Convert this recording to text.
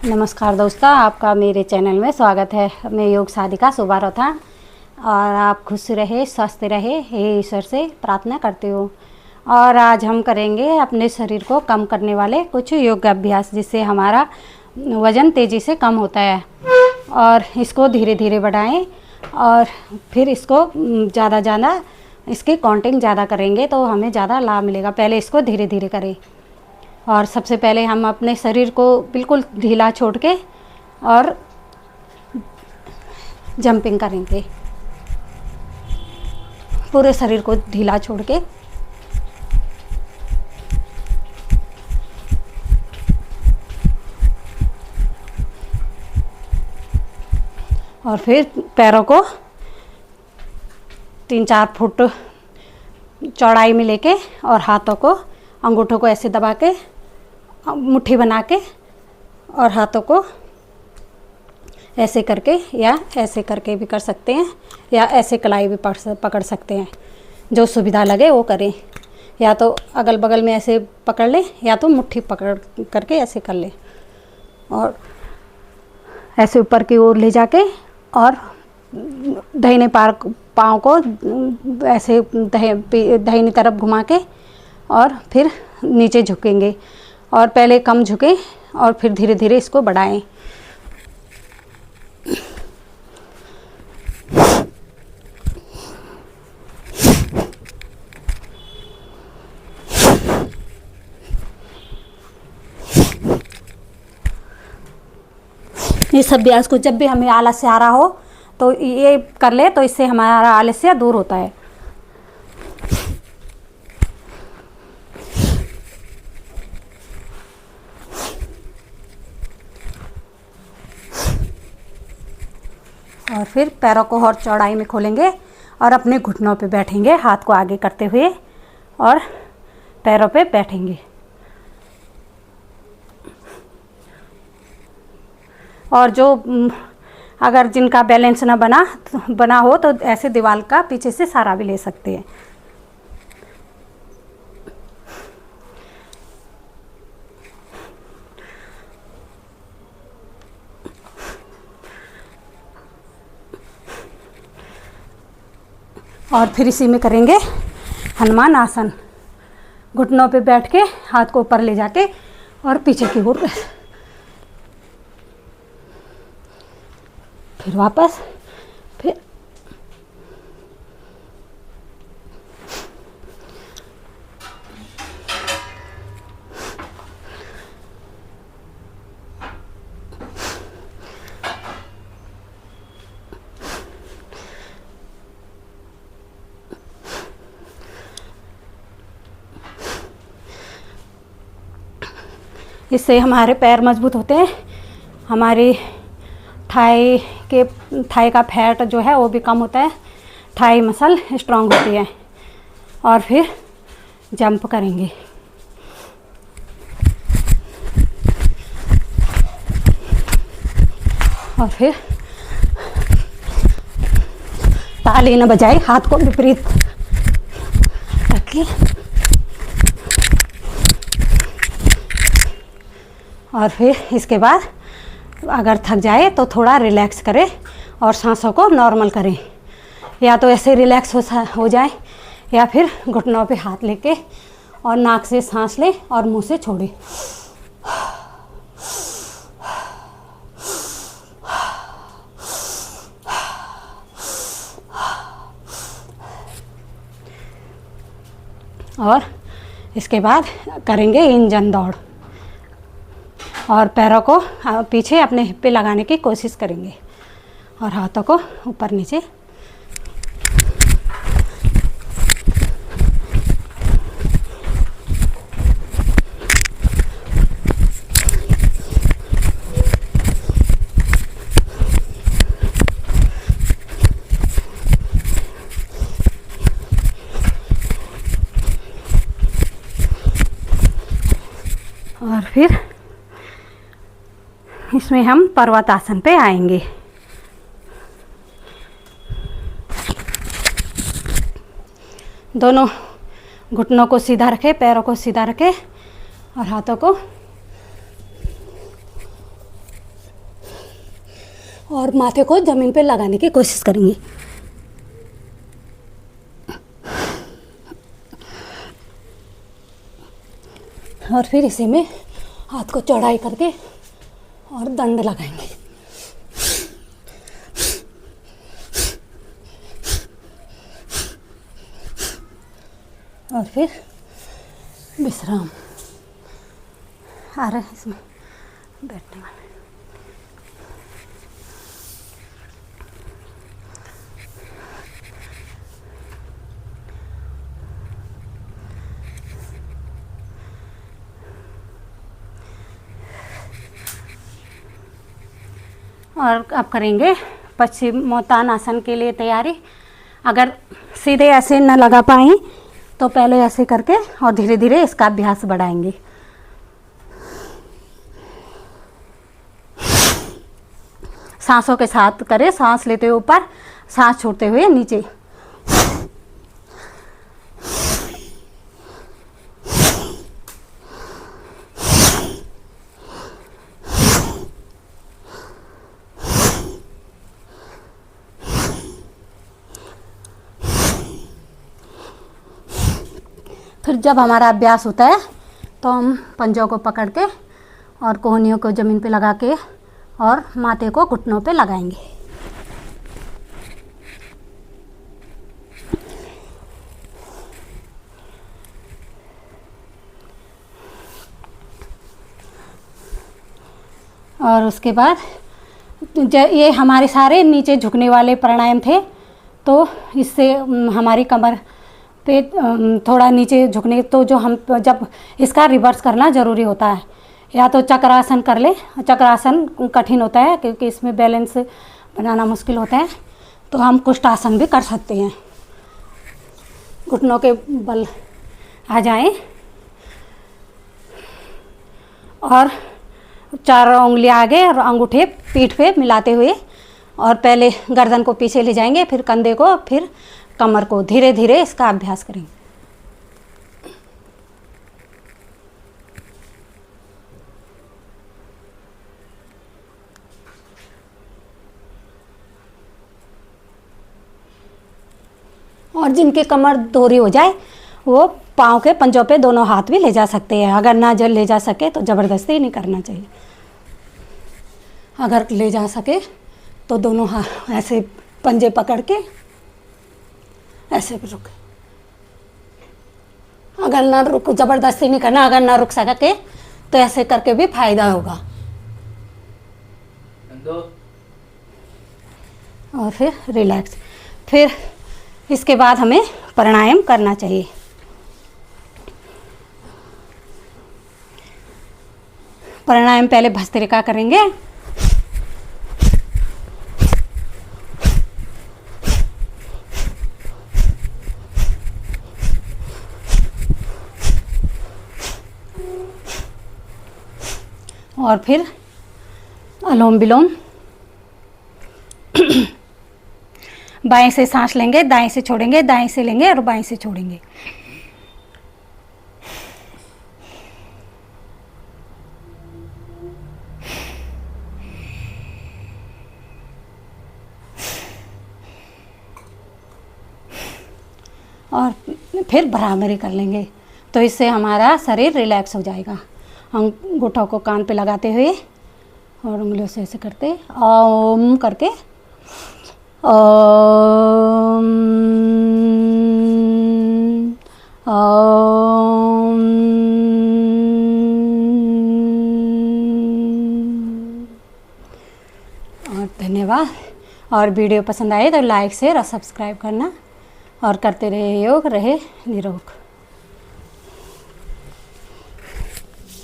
नमस्कार दोस्तों, आपका मेरे चैनल में स्वागत है। मैं योग साधिका शोभा रौथान और आप खुश रहे, स्वस्थ रहे, हे ईश्वर से प्रार्थना करती हूँ। और आज हम करेंगे अपने शरीर को कम करने वाले कुछ योग अभ्यास, जिससे हमारा वज़न तेज़ी से कम होता है। और इसको धीरे धीरे बढ़ाएं और फिर इसको ज़्यादा इसकी काउंटिंग ज़्यादा करेंगे तो हमें ज़्यादा लाभ मिलेगा। पहले इसको धीरे धीरे करें। और सबसे पहले हम अपने शरीर को बिल्कुल ढीला छोड़ के और जंपिंग करेंगे। पूरे शरीर को ढीला छोड़ के और फिर पैरों को 3-4 फुट चौड़ाई में लेके और हाथों को, अंगूठों को ऐसे दबा के मुट्ठी बना के और हाथों को ऐसे करके या ऐसे करके भी कर सकते हैं, या ऐसे कलाई भी पकड़ सकते हैं। जो सुविधा लगे वो करें। या तो अगल बगल में ऐसे पकड़ लें या तो मुट्ठी पकड़ करके ऐसे कर लें और ऐसे ऊपर की ओर ले जाके और दाहिने पाँव को ऐसे दाहिनी तरफ घुमा के और फिर नीचे झुकेंगे। और पहले कम झुकें और फिर धीरे धीरे इसको बढ़ाएं। इस अभ्यास को जब भी हमें आलस्य आ रहा हो तो ये कर ले, तो इससे हमारा आलस्य दूर होता है। और फिर पैरों को और चौड़ाई में खोलेंगे और अपने घुटनों पे बैठेंगे, हाथ को आगे करते हुए और पैरों पे बैठेंगे। और जो अगर जिनका बैलेंस ना बना हो तो ऐसे दीवार का पीछे से सहारा भी ले सकते हैं। और फिर इसी में करेंगे हनुमान आसन। घुटनों पे बैठ के हाथ को ऊपर ले जाके और पीछे की ओर, फिर वापस, फिर इससे हमारे पैर मजबूत होते हैं। हमारी थाई का फैट जो है वो भी कम होता है। थाई मसल स्ट्रांग होती है। और फिर जंप करेंगे। और फिर ताली न बजाए, हाथ को विपरीत रखिए। और फिर इसके बाद अगर थक जाए तो थोड़ा रिलैक्स करें और सांसों को नॉर्मल करें। या तो ऐसे रिलैक्स हो जाए या फिर घुटनों पे हाथ लेके और नाक से सांस लें और मुंह से छोड़ें। और इसके बाद करेंगे इंजन दौड़ और पैरों को पीछे अपने हिप पे लगाने की कोशिश करेंगे और हाथों को ऊपर नीचे। और फिर इसमें हम पर्वत आसन पे आएंगे। दोनों घुटनों को सीधा रखें, पैरों को सीधा रखें और हाथों को और माथे को ज़मीन पे लगाने की कोशिश करेंगे। और फिर इसी में हाथ को चौड़ाई करके और दंड लगाएंगे। और फिर विश्राम आ रहा है इसमें बैठने वाले। और अब करेंगे पश्चिमोत्तानासन के लिए तैयारी। अगर सीधे ऐसे न लगा पाएँ तो पहले ऐसे करके और धीरे धीरे इसका अभ्यास बढ़ाएंगे। सांसों के साथ करें, सांस लेते हुए ऊपर, सांस छोड़ते हुए नीचे। फिर जब हमारा अभ्यास होता है तो हम पंजों को पकड़ के और कोहनियों को ज़मीन पे लगा के और माथे को घुटनों पे लगाएंगे। और उसके बाद ये हमारे सारे नीचे झुकने वाले प्राणायाम थे, तो इससे हमारी कमर पे थोड़ा नीचे झुकने, तो जो हम जब इसका रिवर्स करना ज़रूरी होता है। या तो चक्रासन कर ले, चक्रासन कठिन होता है क्योंकि इसमें बैलेंस बनाना मुश्किल होता है, तो हम कुष्ठासन भी कर सकते हैं। घुटनों के बल आ जाएं और चारों उंगलियां आगे और अंगूठे पीठ पे मिलाते हुए, और पहले गर्दन को पीछे ले जाएंगे, फिर कंधे को, फिर कमर को। धीरे धीरे इसका अभ्यास करेंगे। और जिनकी कमर दोहरी हो जाए वो पाँव के पंजों पे दोनों हाथ भी ले जा सकते हैं। अगर ना जल ले जा सके तो ज़बरदस्ती नहीं करना चाहिए। अगर ले जा सके तो दोनों हाथ ऐसे पंजे पकड़ के ऐसे भी रुके। अगर ना रुक, ज़बरदस्ती नहीं करना। अगर ना रुक सके तो ऐसे करके भी फायदा होगा। और फिर रिलैक्स। फिर इसके बाद हमें प्राणायाम करना चाहिए। प्राणायाम पहले भस्त्रिका करेंगे। और फिर अनुलोम विलोम। बाएं से सांस लेंगे, दाएं से छोड़ेंगे, दाएं से लेंगे और बाएं से छोड़ेंगे। और फिर भ्रामरी कर लेंगे, तो इससे हमारा शरीर रिलैक्स हो जाएगा। अंगूठों को कान पे लगाते हुए और उंगलियों से ऐसे करते ओम करके ओम ओम। और धन्यवाद। और वीडियो पसंद आए तो लाइक शेयर और सब्सक्राइब करना, और करते रहे योग, रहे निरोग।